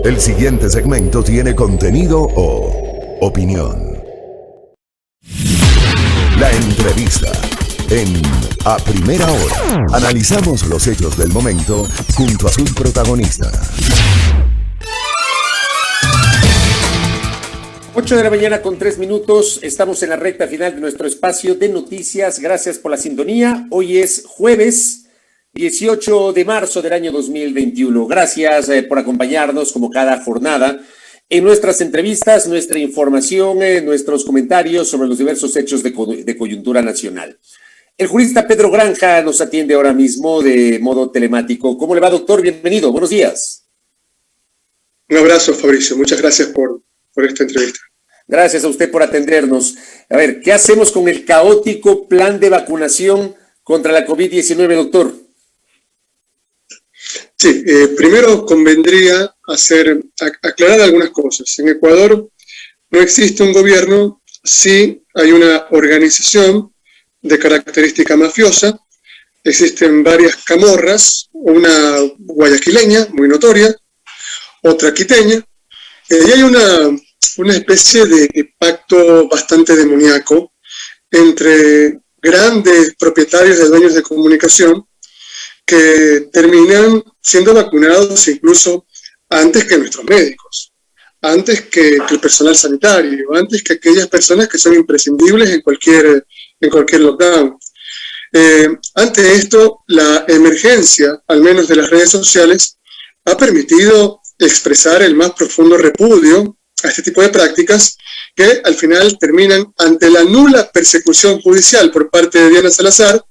El siguiente segmento tiene contenido o opinión. La entrevista en A Primera Hora. Analizamos los hechos del momento junto a sus protagonistas. 8 de la mañana con 3 minutos. Estamos en la recta final de nuestro espacio de noticias. Gracias por la sintonía. Hoy es jueves 18 de marzo del año 2021. Gracias por acompañarnos como cada jornada en nuestras entrevistas, nuestra información, nuestros comentarios sobre los diversos hechos de coyuntura nacional. El jurista Pedro Granja nos atiende ahora mismo de modo telemático. ¿Cómo le va, doctor? Bienvenido. Buenos días. Un abrazo, Fabricio. Muchas gracias por esta entrevista. Gracias a usted por atendernos. A ver, ¿qué hacemos con el caótico plan de vacunación contra la COVID-19, doctor? Sí, primero convendría aclarar algunas cosas. En Ecuador no existe un gobierno, sí hay una organización de característica mafiosa. Existen varias camorras, una guayaquileña, muy notoria, otra quiteña, y hay una especie de pacto bastante demoníaco entre grandes propietarios de dueños de comunicación que terminan siendo vacunados incluso antes que nuestros médicos, antes que el personal sanitario, antes que aquellas personas que son imprescindibles en cualquier lockdown. Ante esto, la emergencia, al menos de las redes sociales, ha permitido expresar el más profundo repudio a este tipo de prácticas que al final terminan ante la nula persecución judicial por parte de Diana Salazar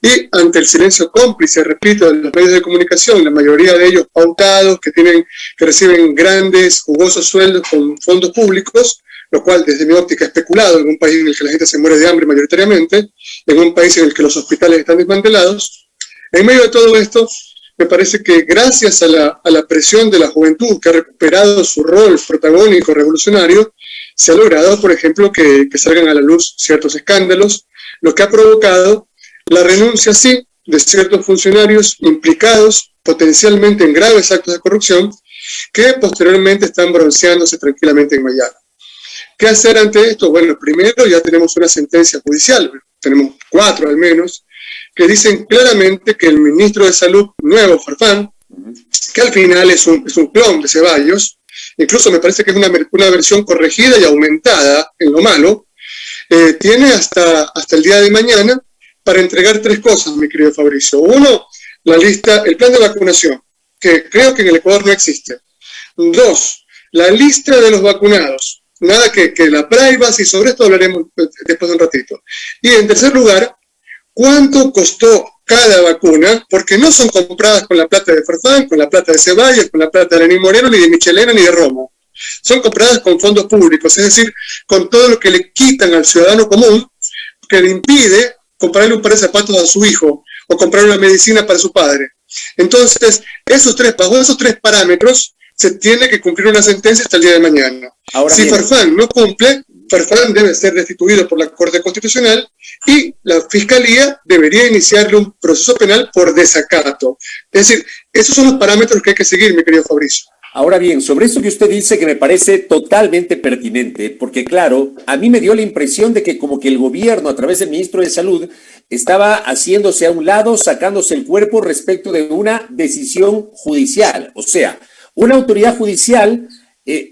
y ante el silencio cómplice, repito, de los medios de comunicación, la mayoría de ellos pautados, que reciben grandes, jugosos sueldos con fondos públicos, lo cual desde mi óptica es especulado en un país en el que la gente se muere de hambre mayoritariamente, en un país en el que los hospitales están desmantelados. En medio de todo esto, me parece que gracias a la presión de la juventud que ha recuperado su rol protagónico revolucionario, se ha logrado, por ejemplo, que salgan a la luz ciertos escándalos, lo que ha provocado la renuncia, sí, de ciertos funcionarios implicados potencialmente en graves actos de corrupción que posteriormente están bronceándose tranquilamente en Miami. ¿Qué hacer ante esto? Bueno, primero ya tenemos una sentencia judicial, tenemos 4 al menos, que dicen claramente que el ministro de Salud, nuevo Farfán, que al final es un clon de Ceballos, incluso me parece que es una versión corregida y aumentada en lo malo, tiene hasta el día de mañana para entregar 3 cosas, mi querido Fabricio. 1, el plan de vacunación, que creo que en el Ecuador no existe. 2, la lista de los vacunados. Nada que la privacy, sobre esto hablaremos después de un ratito. Y en tercer lugar, ¿cuánto costó cada vacuna? Porque no son compradas con la plata de Farfán, con la plata de Ceballos, con la plata de Lenín Moreno, ni de Michelena, ni de Romo. Son compradas con fondos públicos, es decir, con todo lo que le quitan al ciudadano común, que le impide comprarle un par de zapatos a su hijo o comprar una medicina para su padre. Entonces, bajo esos 3 parámetros, se tiene que cumplir una sentencia hasta el día de mañana. Ahora si Farfán no cumple, Farfán debe ser destituido por la Corte Constitucional y la Fiscalía debería iniciarle un proceso penal por desacato. Es decir, esos son los parámetros que hay que seguir, mi querido Fabricio. Ahora bien, sobre esto que usted dice, que me parece totalmente pertinente, porque claro, a mí me dio la impresión de que como que el gobierno, a través del ministro de Salud, estaba haciéndose a un lado, sacándose el cuerpo respecto de una decisión judicial. O sea, una autoridad judicial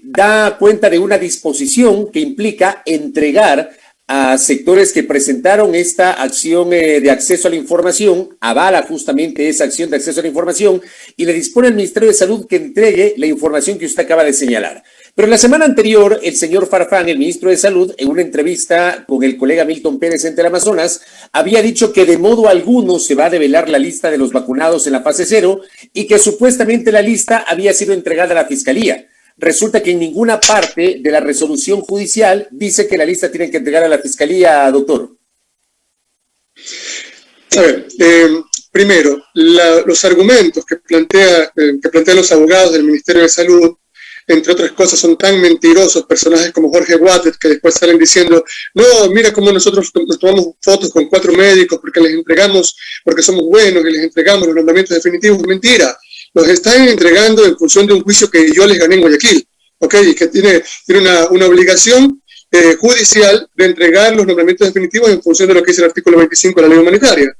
da cuenta de una disposición que implica entregar a sectores que presentaron esta acción de acceso a la información, avala justamente esa acción de acceso a la información y le dispone al Ministerio de Salud que entregue la información que usted acaba de señalar. Pero la semana anterior, el señor Farfán, el ministro de Salud, en una entrevista con el colega Milton Pérez en Teleamazonas, había dicho que de modo alguno se va a develar la lista de los vacunados en la fase 0 y que supuestamente la lista había sido entregada a la Fiscalía. Resulta que en ninguna parte de la resolución judicial dice que la lista tiene que entregar a la Fiscalía, doctor. A ver, primero, los argumentos que plantean los abogados del Ministerio de Salud entre otras cosas, son tan mentirosos personajes como Jorge Wattet, que después salen diciendo, no, mira cómo nosotros nos tomamos fotos con 4 médicos porque les entregamos, porque somos buenos y les entregamos los nombramientos definitivos. Mentira. los están entregando en función de un juicio que yo les gané en Guayaquil, ¿ok? Y que tiene una obligación judicial de entregar los nombramientos definitivos en función de lo que dice el artículo 25 de la ley humanitaria.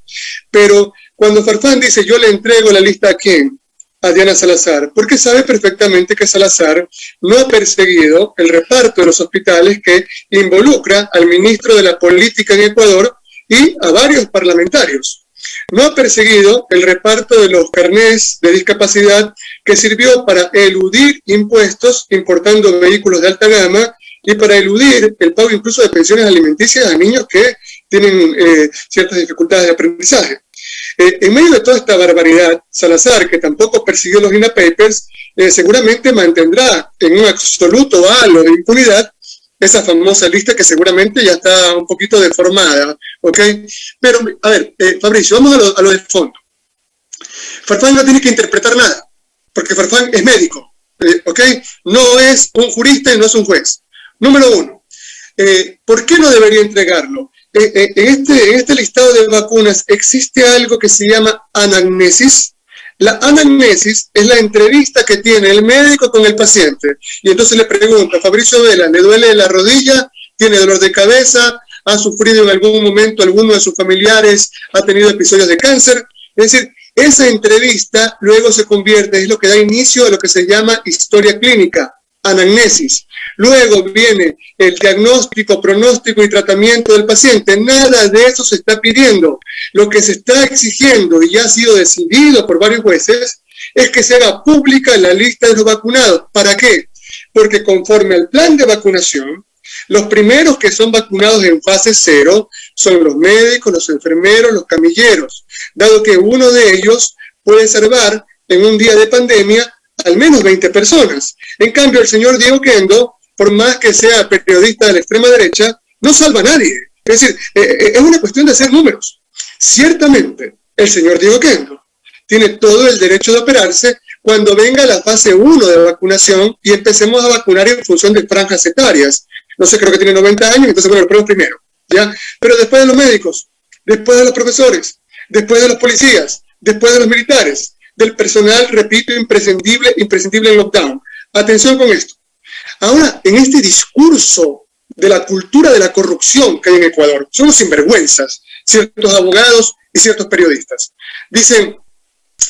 Pero cuando Farfán dice, yo le entrego la lista a quién, a Diana Salazar, porque sabe perfectamente que Salazar no ha perseguido el reparto de los hospitales que involucra al ministro de la Política en Ecuador y a varios parlamentarios. No ha perseguido el reparto de los carnés de discapacidad que sirvió para eludir impuestos importando vehículos de alta gama y para eludir el pago incluso de pensiones alimenticias a niños que tienen ciertas dificultades de aprendizaje. En medio de toda esta barbaridad, Salazar, que tampoco persiguió los INAH Papers, seguramente mantendrá en un absoluto halo de impunidad esa famosa lista que seguramente ya está un poquito deformada, ¿ok? Pero, a ver, Fabricio, vamos a lo de fondo. Farfán no tiene que interpretar nada, porque Farfán es médico, ¿ok? No es un jurista y no es un juez. Número uno, ¿por qué no debería entregarlo? En este listado de vacunas existe algo que se llama anamnesis. La anamnesis es la entrevista que tiene el médico con el paciente. Y entonces le pregunta, Fabricio Vela, ¿le duele la rodilla? ¿Tiene dolor de cabeza? ¿Ha sufrido en algún momento alguno de sus familiares? ¿Ha tenido episodios de cáncer? Es decir, esa entrevista luego se convierte, es lo que da inicio a lo que se llama historia clínica, anamnesis. Luego viene el diagnóstico, pronóstico y tratamiento del paciente. Nada de eso se está pidiendo. Lo que se está exigiendo, y ya ha sido decidido por varios jueces, es que se haga pública la lista de los vacunados. ¿Para qué? Porque conforme al plan de vacunación, los primeros que son vacunados en fase 0 son los médicos, los enfermeros, los camilleros, dado que uno de ellos puede salvar en un día de pandemia al menos 20 personas. En cambio, el señor Diego Kendo, por más que sea periodista de la extrema derecha, no salva a nadie. Es decir, es una cuestión de hacer números. Ciertamente, el señor Diego Kendo tiene todo el derecho de operarse cuando venga la fase 1 de vacunación y empecemos a vacunar en función de franjas etarias. No sé, creo que tiene 90 años, entonces bueno, lo ponemos primero, ¿ya? Pero después de los médicos, después de los profesores, después de los policías, después de los militares, del personal, repito, imprescindible en lockdown. Atención con esto. Ahora, en este discurso de la cultura de la corrupción que hay en Ecuador, son los sinvergüenzas, ciertos abogados y ciertos periodistas. Dicen,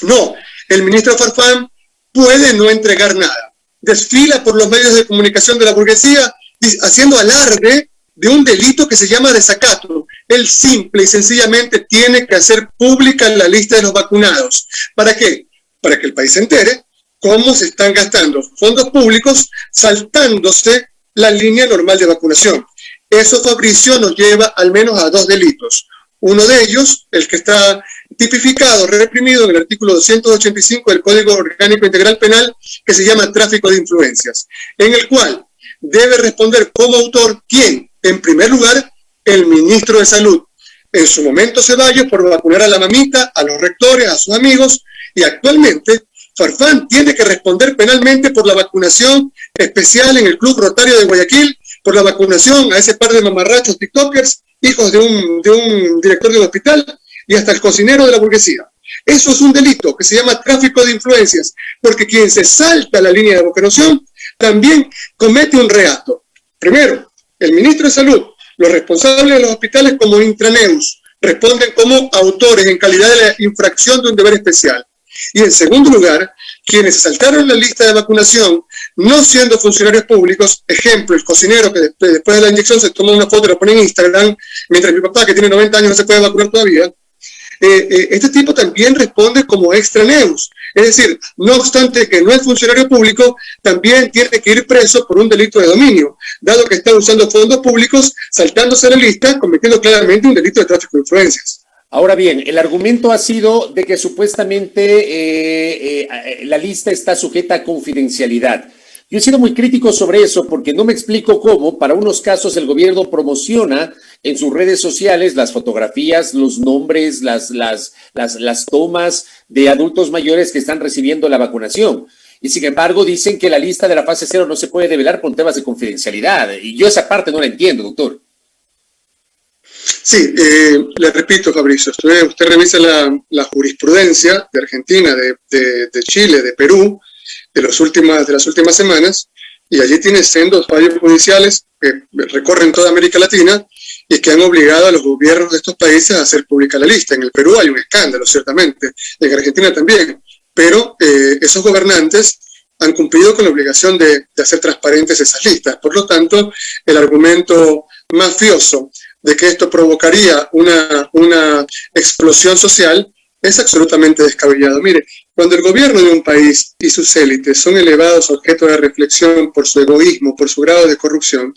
no, el ministro Farfán puede no entregar nada. Desfila por los medios de comunicación de la burguesía haciendo alarde de un delito que se llama desacato. Él simple y sencillamente tiene que hacer pública la lista de los vacunados. ¿Para qué? Para que el país se entere cómo se están gastando fondos públicos saltándose la línea normal de vacunación. Eso, Fabricio, nos lleva al menos a 2 delitos. Uno de ellos, el que está tipificado, reprimido en el artículo 285 del Código Orgánico Integral Penal, que se llama tráfico de influencias, en el cual debe responder como autor, ¿quién? En primer lugar, el ministro de Salud. En su momento Ceballos por vacunar a la mamita, a los rectores, a sus amigos, y actualmente Farfán tiene que responder penalmente por la vacunación especial en el Club Rotario de Guayaquil, por la vacunación a ese par de mamarrachos tiktokers, hijos de un director del hospital, y hasta el cocinero de la burguesía. Eso es un delito que se llama tráfico de influencias, porque quien se salta la línea de vacunación también comete un reato. Primero, el ministro de Salud, los responsables de los hospitales como intraneus, responden como autores en calidad de la infracción de un deber especial. Y en segundo lugar, quienes saltaron la lista de vacunación, no siendo funcionarios públicos, ejemplo, el cocinero que después de la inyección se toma una foto y la pone en Instagram, mientras mi papá, que tiene 90 años, no se puede vacunar todavía, este tipo también responde como extraneus. Es decir, no obstante que no es funcionario público, también tiene que ir preso por un delito de dominio, dado que está usando fondos públicos, saltándose la lista, cometiendo claramente un delito de tráfico de influencias. Ahora bien, el argumento ha sido de que supuestamente la lista está sujeta a confidencialidad. Yo he sido muy crítico sobre eso porque no me explico cómo, para unos casos, el gobierno promociona en sus redes sociales las fotografías, los nombres, las tomas de adultos mayores que están recibiendo la vacunación. Y sin embargo, dicen que la lista de la fase 0 no se puede develar por temas de confidencialidad. Y yo esa parte no la entiendo, doctor. Sí, le repito, Fabricio, usted revisa la jurisprudencia de Argentina, de Chile, de Perú, de las últimas semanas, y allí tiene sendos fallos judiciales que recorren toda América Latina y que han obligado a los gobiernos de estos países a hacer pública la lista. En el Perú hay un escándalo, ciertamente, en Argentina también, pero esos gobernantes han cumplido con la obligación de hacer transparentes esas listas. Por lo tanto, el argumento mafioso de que esto provocaría una explosión social es absolutamente descabellado. Mire, cuando el gobierno de un país y sus élites son elevados a objeto de reflexión por su egoísmo, por su grado de corrupción,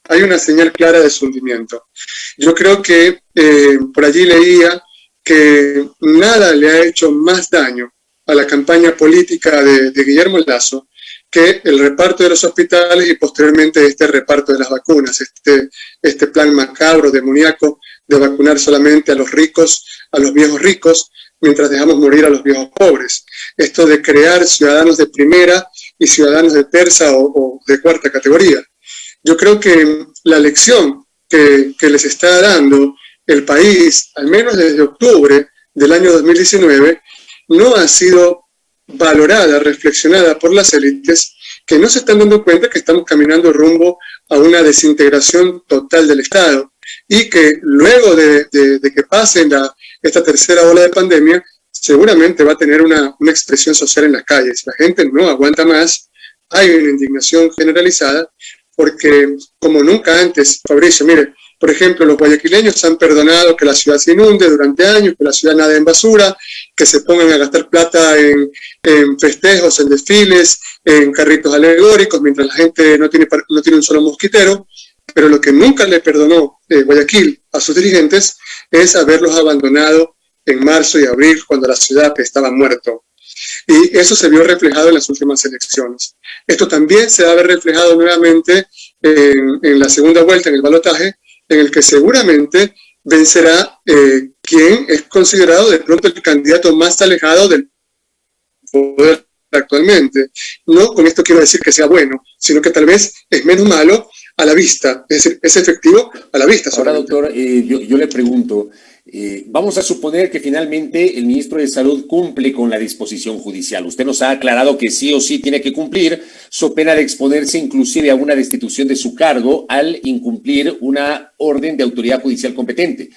hay una señal clara de su hundimiento. Yo creo que por allí leía que nada le ha hecho más daño a la campaña política de Guillermo Lasso que el reparto de los hospitales y posteriormente este reparto de las vacunas, este plan macabro, demoníaco, de vacunar solamente a los ricos, a los viejos ricos, mientras dejamos morir a los viejos pobres. Esto de crear ciudadanos de primera y ciudadanos de tercera o de cuarta categoría. Yo creo que la lección que les está dando el país, al menos desde octubre del año 2019, no ha sido valorada, reflexionada por las élites, que no se están dando cuenta que estamos caminando rumbo a una desintegración total del Estado y que luego de que pase esta tercera ola de pandemia, seguramente va a tener una expresión social en las calles. La gente no aguanta más, hay una indignación generalizada, porque como nunca antes, Fabricio, mire, por ejemplo, los guayaquileños han perdonado que la ciudad se inunde durante años, que la ciudad nade en basura, que se pongan a gastar plata en festejos, en desfiles, en carritos alegóricos, mientras la gente no tiene un solo mosquitero. Pero lo que nunca le perdonó Guayaquil a sus dirigentes es haberlos abandonado en marzo y abril, cuando la ciudad estaba muerta. Y eso se vio reflejado en las últimas elecciones. Esto también se va a ver reflejado nuevamente en la segunda vuelta, en el balotaje, en el que seguramente vencerá quien es considerado de pronto el candidato más alejado del poder actualmente. No con esto quiero decir que sea bueno, sino que tal vez es menos malo a la vista, es decir, es efectivo a la vista. Ahora, doctor, yo le pregunto, vamos a suponer que finalmente el ministro de Salud cumple con la disposición judicial. Usted nos ha aclarado que sí o sí tiene que cumplir, so pena de exponerse inclusive a una destitución de su cargo al incumplir una orden de autoridad judicial competente.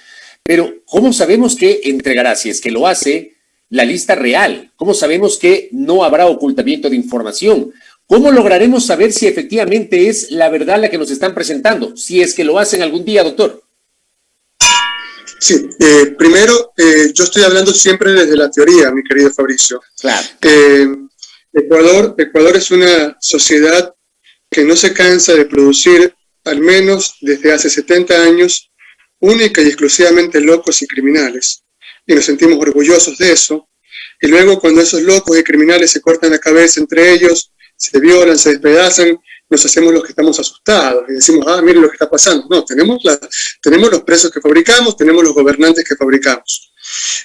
Pero, ¿cómo sabemos que entregará, si es que lo hace, la lista real? ¿Cómo sabemos que no habrá ocultamiento de información? ¿Cómo lograremos saber si efectivamente es la verdad la que nos están presentando? Si es que lo hacen algún día, doctor. Sí, primero, yo estoy hablando siempre desde la teoría, mi querido Fabricio. Claro. Ecuador es una sociedad que no se cansa de producir, al menos desde hace 70 años, única y exclusivamente locos y criminales. Y nos sentimos orgullosos de eso. Y luego, cuando esos locos y criminales se cortan la cabeza entre ellos, se violan, se despedazan, nos hacemos los que estamos asustados y decimos, miren lo que está pasando. No, tenemos los presos que fabricamos, tenemos los gobernantes que fabricamos.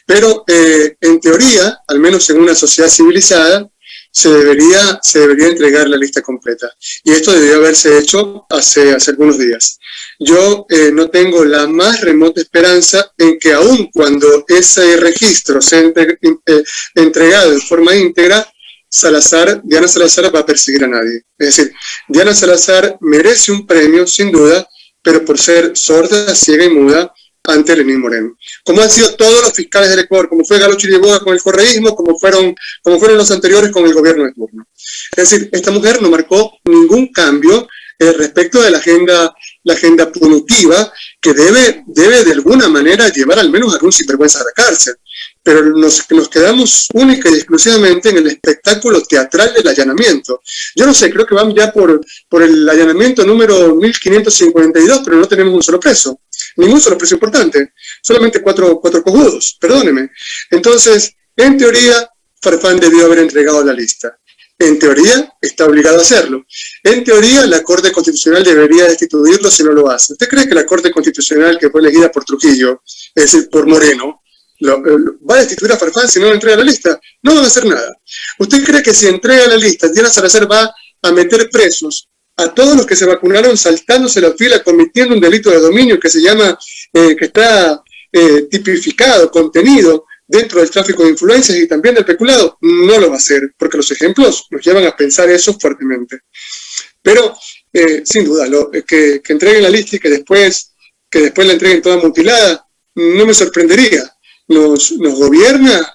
Pero en teoría, al menos en una sociedad civilizada, se debería entregar la lista completa. Y esto debió haberse hecho hace algunos días. Yo no tengo la más remota esperanza en que aun cuando ese registro sea entregado de forma íntegra, Diana Salazar va a perseguir a nadie. Es decir, Diana Salazar merece un premio, sin duda, pero por ser sorda, ciega y muda ante Lenín Moreno. Como han sido todos los fiscales del Ecuador, como fue Galo Chiriboga con el correísmo, como fueron los anteriores con el gobierno de turno. Es decir, esta mujer no marcó ningún cambio respecto de la agenda punitiva que debe de alguna manera llevar al menos a algún sinvergüenza a la cárcel. Pero nos quedamos única y exclusivamente en el espectáculo teatral del allanamiento. Yo no sé, creo que vamos ya por el allanamiento número 1552, pero no tenemos un solo preso. Ningún solo preso importante. Solamente cuatro cojudos, perdóneme. Entonces, en teoría, Farfán debió haber entregado la lista. En teoría, está obligado a hacerlo. En teoría, la Corte Constitucional debería destituirlo si no lo hace. ¿Usted cree que la Corte Constitucional, que fue elegida por Trujillo, es decir, por Moreno, va a destituir a Farfán si no le entrega la lista? No van a hacer nada. ¿Usted cree que si entrega la lista, Diana Salazar va a meter presos a todos los que se vacunaron saltándose la fila, cometiendo un delito de dominio que se llama, que está tipificado, contenido dentro del tráfico de influencias y también del peculado, no lo va a hacer, porque los ejemplos nos llevan a pensar eso fuertemente. Pero, sin duda, que entreguen la lista y que después la entreguen toda mutilada, no me sorprendería. Nos gobierna,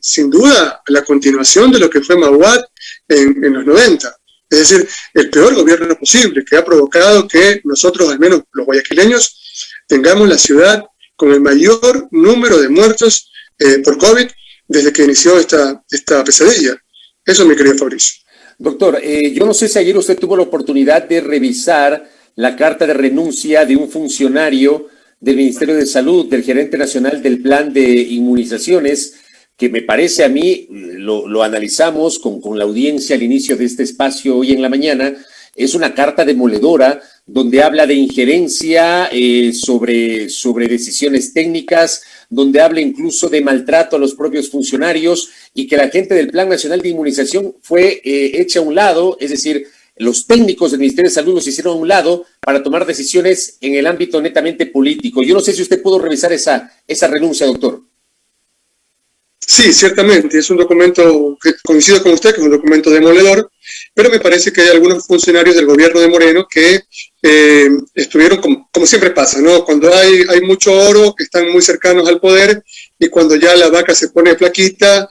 sin duda, la continuación de lo que fue Mahuat en los 90. Es decir, el peor gobierno posible, que ha provocado que nosotros, al menos los guayaquileños, tengamos la ciudad con el mayor número de muertos por COVID desde que inició esta pesadilla. Eso, mi querido Fabricio. Doctor, yo no sé si ayer usted tuvo la oportunidad de revisar la carta de renuncia de un funcionario del Ministerio de Salud, del gerente nacional del plan de inmunizaciones, que me parece a mí, lo analizamos con la audiencia al inicio de este espacio hoy en la mañana, es una carta demoledora donde habla de injerencia sobre decisiones técnicas, donde habla incluso de maltrato a los propios funcionarios y que la gente del Plan Nacional de Inmunización fue hecha a un lado, es decir, los técnicos del Ministerio de Salud los hicieron a un lado para tomar decisiones en el ámbito netamente político. Yo no sé si usted pudo revisar esa renuncia, doctor. Sí, ciertamente, es un documento que coincido con usted, que es un documento demoledor, pero me parece que hay algunos funcionarios del gobierno de Moreno que estuvieron, como siempre pasa, ¿no? Cuando hay mucho oro, que están muy cercanos al poder, y cuando ya la vaca se pone flaquita,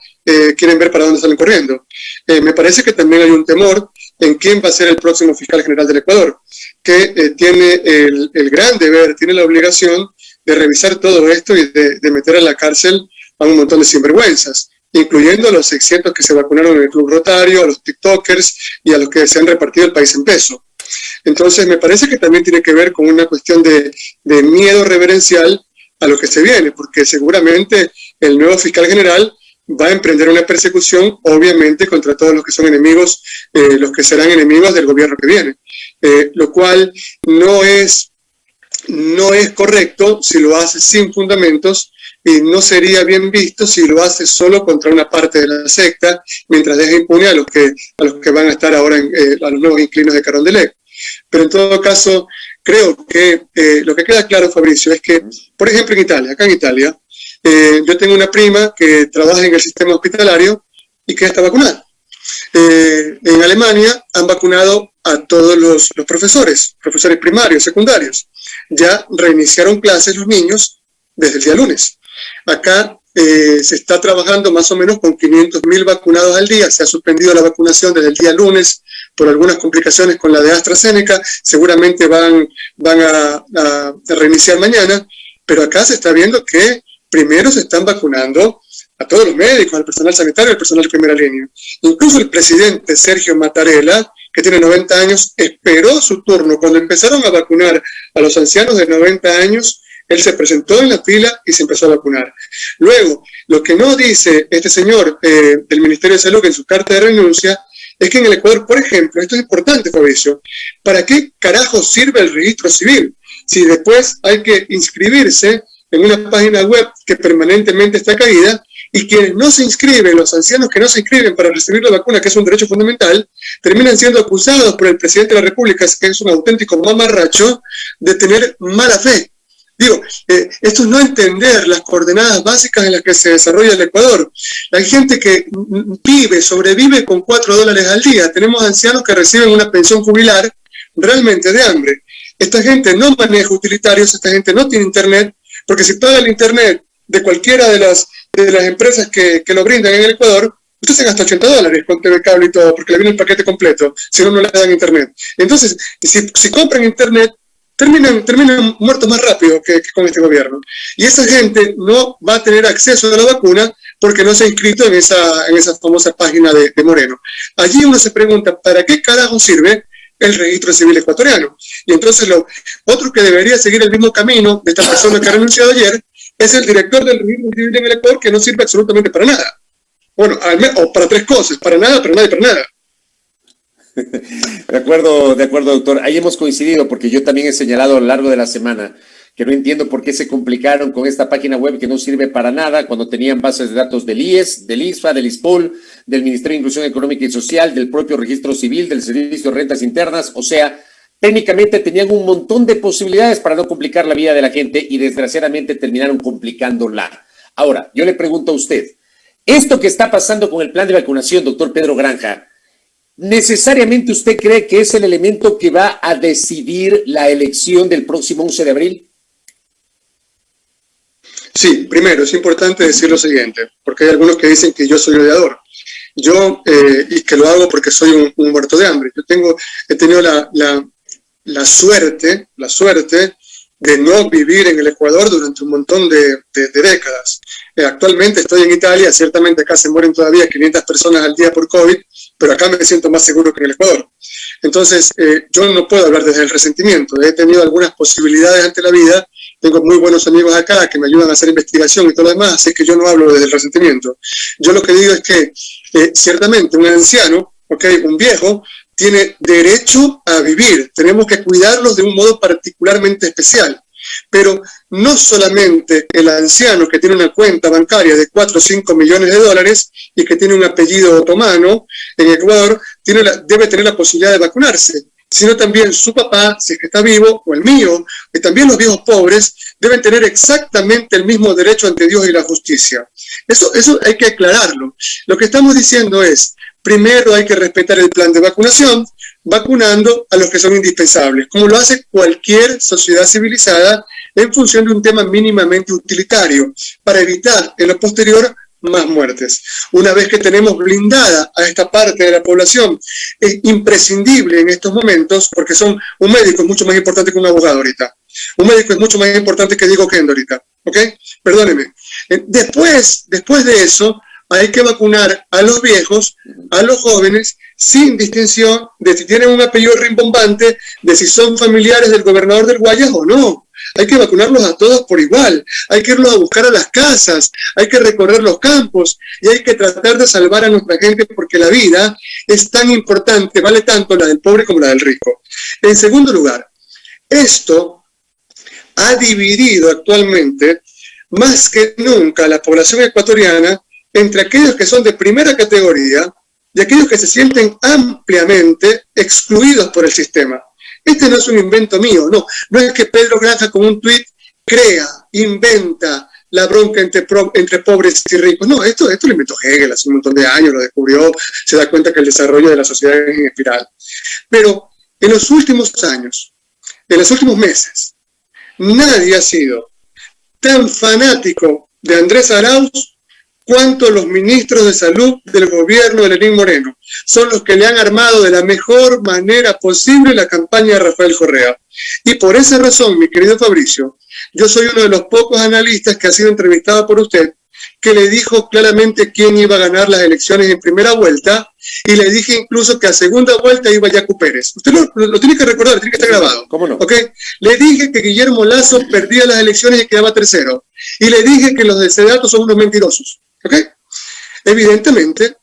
quieren ver para dónde salen corriendo. Me parece que también hay un temor en quién va a ser el próximo fiscal general del Ecuador, que tiene el gran deber, tiene la obligación de revisar todo esto y de meter a la cárcel a un montón de sinvergüenzas, incluyendo a los 600 que se vacunaron en el Club Rotario, a los TikTokers y a los que se han repartido el país en peso. Entonces, me parece que también tiene que ver con una cuestión de miedo reverencial a lo que se viene, porque seguramente el nuevo fiscal general va a emprender una persecución, obviamente, contra todos los que son enemigos, los que serán enemigos del gobierno que viene, lo cual no es correcto si lo hace sin fundamentos, y no sería bien visto si lo hace solo contra una parte de la secta, mientras deja impune a los que van a estar ahora a los nuevos inquilinos de Carondelet. Pero en todo caso, creo que lo que queda claro, Fabricio, es que, por ejemplo, acá en Italia, yo tengo una prima que trabaja en el sistema hospitalario y que está vacunada. En Alemania han vacunado a todos los profesores primarios, secundarios. Ya reiniciaron clases los niños desde el día lunes. Acá se está trabajando más o menos con 500.000 vacunados al día. Se ha suspendido la vacunación desde el día lunes por algunas complicaciones con la de AstraZeneca. Seguramente van a reiniciar mañana, pero acá se está viendo que primero se están vacunando a todos los médicos, al personal sanitario, al personal de primera línea. Incluso el presidente Sergio Mattarella, que tiene 90 años, esperó su turno. Cuando empezaron a vacunar a los ancianos de 90 años, él se presentó en la fila y se empezó a vacunar. Luego, lo que no dice este señor del Ministerio de Salud en su carta de renuncia es que en el Ecuador, por ejemplo, esto es importante, Fabricio, ¿para qué carajo sirve el registro civil? Si después hay que inscribirse en una página web que permanentemente está caída, y quienes no se inscriben, los ancianos que no se inscriben para recibir la vacuna, que es un derecho fundamental, terminan siendo acusados por el presidente de la República, que es un auténtico mamarracho, de tener mala fe. Digo, esto es no entender las coordenadas básicas en las que se desarrolla el Ecuador. Hay gente que sobrevive con $4 al día. Tenemos ancianos que reciben una pensión jubilar realmente de hambre. Esta gente no maneja utilitarios, esta gente no tiene internet, porque si paga el internet de cualquiera de las empresas que lo brindan en el Ecuador, usted se gasta $80 con TV Cable y todo, porque le viene el paquete completo, si no, no le dan internet. Entonces, si compran internet, terminan muertos más rápido que con este gobierno. Y esa gente no va a tener acceso a la vacuna porque no se ha inscrito en esa famosa página de Moreno. Allí uno se pregunta, ¿para qué carajo sirve el registro civil ecuatoriano? Y entonces otro que debería seguir el mismo camino de esta persona que ha renunciado ayer es el director del registro civil en el Ecuador, que no sirve absolutamente para nada. Bueno, o para tres cosas: para nada, para nada y para nada. De acuerdo, doctor. Ahí hemos coincidido, porque yo también he señalado a lo largo de la semana que no entiendo por qué se complicaron con esta página web que no sirve para nada cuando tenían bases de datos del IES, del ISFA, del ISPOL, del Ministerio de Inclusión Económica y Social, del propio Registro Civil, del Servicio de Rentas Internas. O sea, técnicamente tenían un montón de posibilidades para no complicar la vida de la gente y desgraciadamente terminaron complicándola. Ahora, yo le pregunto a usted, esto que está pasando con el plan de vacunación, doctor Pedro Granja, ¿necesariamente usted cree que es el elemento que va a decidir la elección del próximo 11 de abril? Sí, primero es importante decir lo siguiente, porque hay algunos que dicen que yo soy odiador. Yo, y que lo hago porque soy un muerto de hambre. He tenido la suerte de no vivir en el Ecuador durante un montón de décadas. Actualmente estoy en Italia, ciertamente acá se mueren todavía 500 personas al día por COVID, pero acá me siento más seguro que en el Ecuador. Entonces, yo no puedo hablar desde el resentimiento. He tenido algunas posibilidades ante la vida, tengo muy buenos amigos acá que me ayudan a hacer investigación y todo lo demás, así que yo no hablo desde el resentimiento. Yo lo que digo es que, ciertamente, un anciano, un viejo, tiene derecho a vivir. Tenemos que cuidarlos de un modo particularmente especial. Pero no solamente el anciano que tiene una cuenta bancaria de 4 o 5 millones de dólares y que tiene un apellido otomano en Ecuador, debe tener la posibilidad de vacunarse, sino también su papá, si es que está vivo, o el mío, y también los viejos pobres, deben tener exactamente el mismo derecho ante Dios y la justicia. Eso hay que aclararlo. Lo que estamos diciendo es, primero hay que respetar el plan de vacunación, vacunando a los que son indispensables, como lo hace cualquier sociedad civilizada en función de un tema mínimamente utilitario, para evitar en lo posterior más muertes. Una vez que tenemos blindada a esta parte de la población, es imprescindible en estos momentos, porque un médico es mucho más importante que un abogado ahorita. Un médico es mucho más importante que Diego Kendo ahorita, ¿ok? Perdóneme. Después de eso, hay que vacunar a los viejos, a los jóvenes, sin distinción de si tienen un apellido rimbombante, de si son familiares del gobernador del Guayas o no. Hay que vacunarlos a todos por igual. Hay que irlos a buscar a las casas, hay que recorrer los campos y hay que tratar de salvar a nuestra gente porque la vida es tan importante, vale tanto la del pobre como la del rico. En segundo lugar, esto ha dividido actualmente más que nunca a la población ecuatoriana entre aquellos que son de primera categoría y aquellos que se sienten ampliamente excluidos por el sistema. Este no es un invento mío, no es que Pedro Granja con un tuit crea, inventa la bronca entre pobres y ricos. No, esto lo inventó Hegel hace un montón de años, lo descubrió, se da cuenta que el desarrollo de la sociedad es en espiral. Pero en los últimos años, en los últimos meses, nadie ha sido tan fanático de Andrés Arauz cuanto los ministros de salud del gobierno de Lenín Moreno. Son los que le han armado de la mejor manera posible la campaña de Rafael Correa. Y por esa razón, mi querido Fabricio, yo soy uno de los pocos analistas que ha sido entrevistado por usted, que le dijo claramente quién iba a ganar las elecciones en primera vuelta, y le dije incluso que a segunda vuelta iba Yacu Pérez. Usted lo tiene que recordar, tiene que estar grabado. ¿Cómo no? ¿Okay? Le dije que Guillermo Lasso perdía las elecciones y quedaba tercero. Y le dije que los de Sedato son unos mentirosos. ¿Okay? Evidentemente,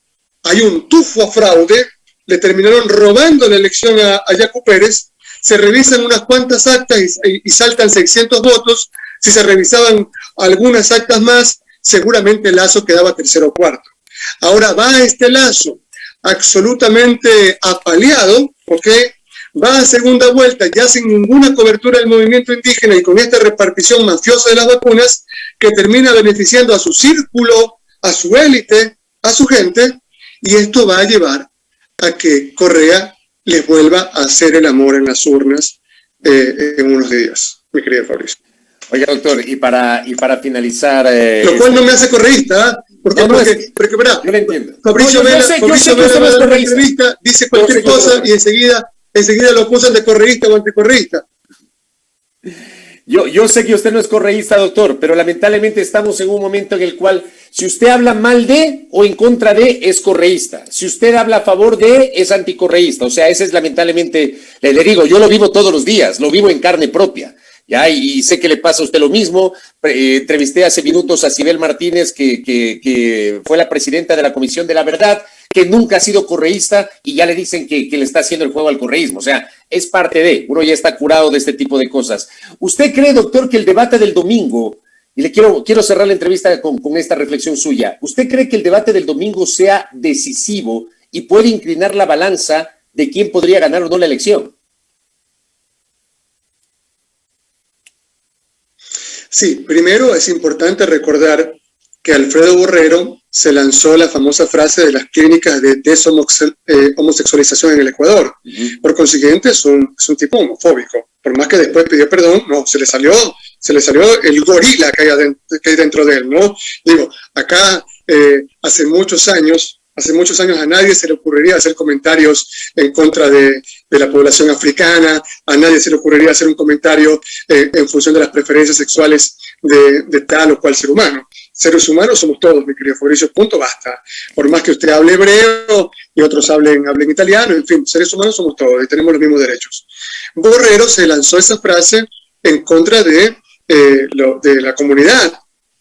hay un tufo a fraude, le terminaron robando la elección a Yacu Pérez, se revisan unas cuantas actas y saltan 600 votos, si se revisaban algunas actas más, seguramente Lasso quedaba tercero o cuarto. Ahora va este Lasso absolutamente apaleado, ¿ok? Va a segunda vuelta ya sin ninguna cobertura del movimiento indígena y con esta repartición mafiosa de las vacunas que termina beneficiando a su círculo, a su élite, a su gente, y esto va a llevar a que Correa les vuelva a hacer el amor en las urnas en unos días, mi querido Fabricio. Oiga, doctor, y para finalizar... Lo cual no me hace correísta, porque verá, yo lo entiendo. Fabricio Vela va a dar una entrevista, dice cualquier cosa y enseguida lo acusan de correísta o anticorreísta. Yo sé que usted no es correísta, doctor, pero lamentablemente estamos en un momento en el cual si usted habla mal de o en contra de, es correísta. Si usted habla a favor de, es anticorreísta. O sea, ese es lamentablemente, le digo, yo lo vivo todos los días, lo vivo en carne propia. Ya, y sé que le pasa a usted lo mismo. Entrevisté hace minutos a Sibel Martínez, que fue la presidenta de la Comisión de la Verdad, que nunca ha sido correísta y ya le dicen que le está haciendo el juego al correísmo. O sea, es parte de, uno ya está curado de este tipo de cosas. ¿Usted cree, doctor, que el debate del domingo Y quiero cerrar la entrevista con esta reflexión suya. ¿Usted cree que el debate del domingo sea decisivo y puede inclinar la balanza de quién podría ganar o no la elección? Sí, primero es importante recordar que Alfredo Borrero se lanzó la famosa frase de las clínicas de deshomosexualización en el Ecuador. Por consiguiente, es un tipo homofóbico. Por más que después pidió perdón, no, se le salió el gorila que hay dentro de él, ¿no? Digo, acá hace muchos años a nadie se le ocurriría hacer comentarios en contra de la población africana, a nadie se le ocurriría hacer un comentario en función de las preferencias sexuales de tal o cual ser humano. Seres humanos somos todos, mi querido Fabricio, punto, basta. Por más que usted hable hebreo y otros hablen italiano, en fin, seres humanos somos todos y tenemos los mismos derechos. Borrero se lanzó esa frase en contra de la comunidad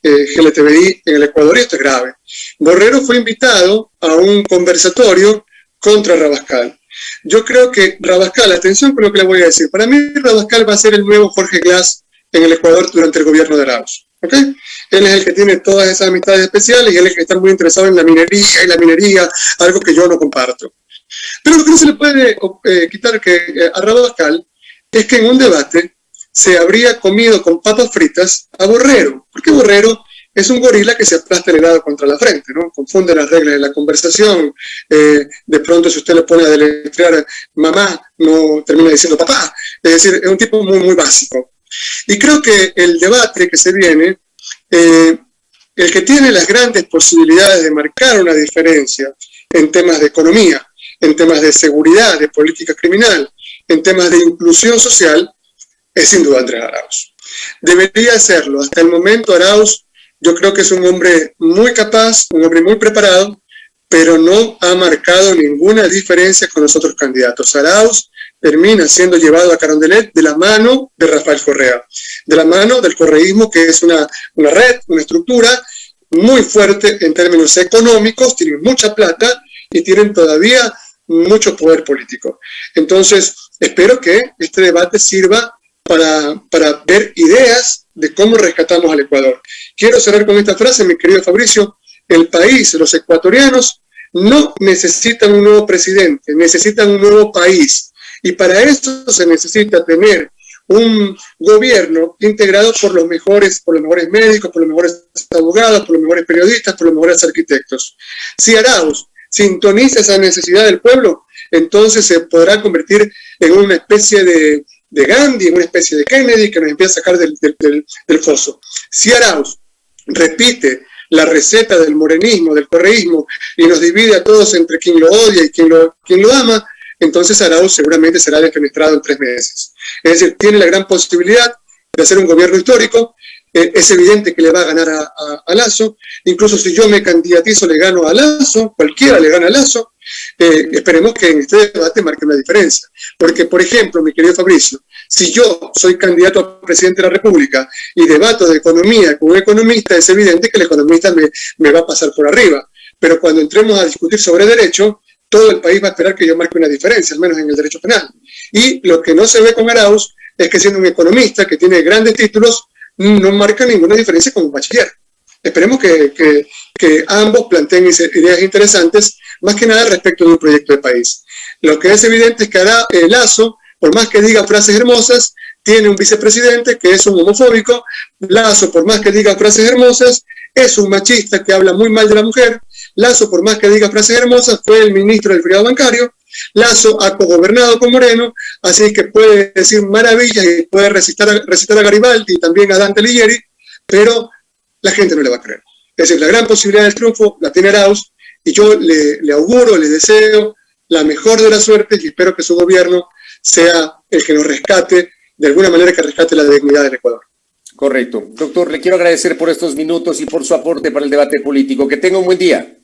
LGTBI en el Ecuador, y esto es grave. Borrero fue invitado a un conversatorio contra Rabascal. Yo creo que Rabascal, atención con lo que le voy a decir, para mí Rabascal va a ser el nuevo Jorge Glass en el Ecuador durante el gobierno de Arauz. ¿Okay? Él es el que tiene todas esas amistades especiales y él es el que está muy interesado en la minería, algo que yo no comparto. Pero lo que no se le puede quitar a Rabascal es que en un debate se habría comido con papas fritas a Borrero, porque Borrero es un gorila que se aplasta el helado contra la frente, ¿no? Confunde las reglas de la conversación, de pronto si usted le pone a deletrear mamá, no termina diciendo papá, es decir, es un tipo muy, muy básico. Y creo que el debate que se viene, el que tiene las grandes posibilidades de marcar una diferencia en temas de economía, en temas de seguridad, de política criminal, en temas de inclusión social, es sin duda Andrés Arauz. Debería serlo. Hasta el momento Arauz, yo creo que es un hombre muy capaz, un hombre muy preparado, pero no ha marcado ninguna diferencia con los otros candidatos. Arauz termina siendo llevado a Carondelet de la mano de Rafael Correa, de la mano del correísmo, que es una red, una estructura muy fuerte en términos económicos, tienen mucha plata y tienen todavía mucho poder político. Entonces, espero que este debate sirva para ver ideas de cómo rescatamos al Ecuador. Quiero cerrar con esta frase, mi querido Fabricio: el país, los ecuatorianos, no necesitan un nuevo presidente, necesitan un nuevo país. Y para eso se necesita tener un gobierno integrado por los mejores médicos, por los mejores abogados, por los mejores periodistas, por los mejores arquitectos. Si Arauz sintoniza esa necesidad del pueblo, entonces se podrá convertir en una especie de Gandhi, en una especie de Kennedy que nos empieza a sacar del foso. Si Arauz repite la receta del morenismo, del correísmo, y nos divide a todos entre quien lo odia y quien lo ama, entonces Arauz seguramente será defenestrado en 3 meses. Es decir, tiene la gran posibilidad de hacer un gobierno histórico. Es evidente que le va a ganar a Lasso. Incluso si yo me candidatizo, le gano a Lasso, cualquiera le gana a Lasso. Esperemos que en este debate marque una diferencia. Porque, por ejemplo, mi querido Fabricio, si yo soy candidato a presidente de la República y debato de economía con un economista, es evidente que el economista me va a pasar por arriba. Pero cuando entremos a discutir sobre derecho, todo el país va a esperar que yo marque una diferencia, al menos en el derecho penal. Y lo que no se ve con Arauz es que, siendo un economista que tiene grandes títulos, no marca ninguna diferencia con un bachiller. Esperemos que ambos planteen ideas interesantes, más que nada respecto de un proyecto de país. Lo que es evidente es que Lasso, por más que diga frases hermosas, tiene un vicepresidente que es un homofóbico. Lasso, por más que diga frases hermosas, es un machista que habla muy mal de la mujer. Lasso, por más que diga frases hermosas, fue el ministro del feriado bancario. Lasso ha cogobernado con Moreno, así que puede decir maravillas y puede recitar a Garibaldi y también a Dante Alighieri, pero la gente no le va a creer. Es decir, la gran posibilidad del triunfo la tiene Arauz, y yo le auguro, le deseo la mejor de las suertes y espero que su gobierno sea el que nos rescate, de alguna manera que rescate la dignidad del Ecuador. Correcto. Doctor, le quiero agradecer por estos minutos y por su aporte para el debate político. Que tenga un buen día.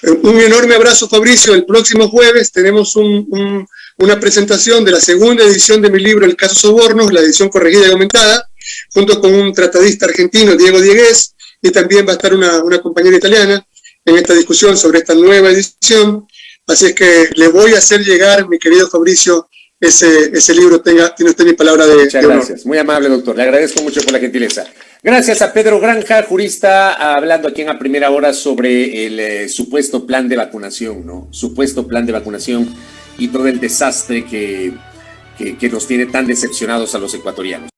Un enorme abrazo, Fabricio. El próximo jueves tenemos una presentación de la segunda edición de mi libro El caso Sobornos, la edición corregida y aumentada, junto con un tratadista argentino, Diego Diegues, y también va a estar una compañera italiana en esta discusión sobre esta nueva edición. Así es que le voy a hacer llegar, mi querido Fabricio, ese libro tiene usted mi palabra de Muchas honor. gracias. Muy amable, doctor. Le agradezco mucho por la gentileza. Gracias a Pedro Granja, jurista, hablando aquí en A Primera Hora sobre el supuesto plan de vacunación, ¿no? Supuesto plan de vacunación y todo el desastre que nos tiene tan decepcionados a los ecuatorianos.